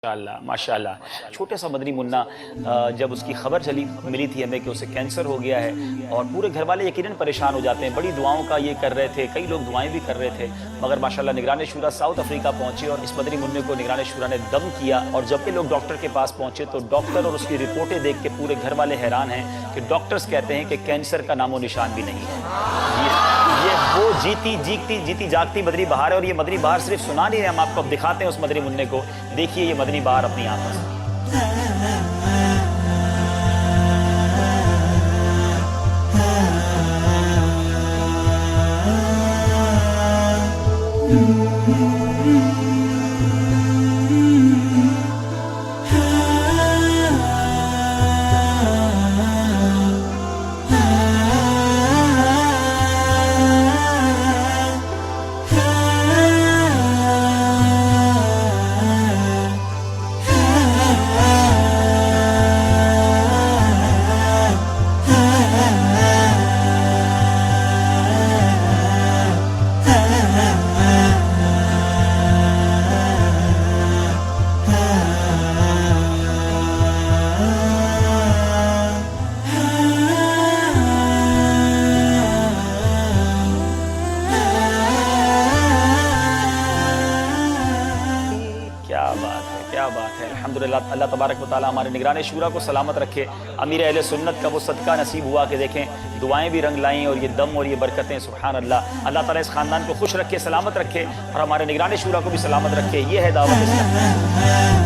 माशाअल्लाह माशाअल्लाह। छोटे सा मदनी मुन्ना जब उसकी खबर मिली थी हमें कि उसे कैंसर हो गया है और पूरे घर वाले यकीनन परेशान हो जाते हैं। बड़ी दुआओं का ये कर रहे थे, कई लोग दुआएं भी कर रहे थे, मगर माशाअल्लाह निगरान शुरा साउथ अफ्रीका पहुंचे और इस मदनी मुन्ने को निगरान शुरा ने दम किया। और जब ये लोग डॉक्टर के पास पहुंचे तो डॉक्टर और उसकी रिपोर्टें देख के पूरे घर वाले हैरान हैं कि डॉक्टर्स कहते हैं कि कैंसर का नामो निशान भी नहीं है। ये वो जीती जागती मदनी बहार है। और ये मदनी बहार सिर्फ सुना नहीं है, हम आपको अब दिखाते हैं उस मदनी मुन्ने को। देखिए ये मदनी बहार अपनी आंखों से। क्या बात है। अल्हम्दुलिल्लाह, अल्लाह तबारक व तआला हमारे निगरान शुरा को सलामत रखे। अमीर अहले सुन्नत का वो सदका नसीब हुआ कि देखें दुआएं भी रंग लाएं और ये दम और ये बरकतें। सुभान अल्लाह। अल्लाह ताला इस खानदान को खुश रखे, सलामत रखे और हमारे निगरान शुरा को भी सलामत रखे। ये है दावत इस्लाम।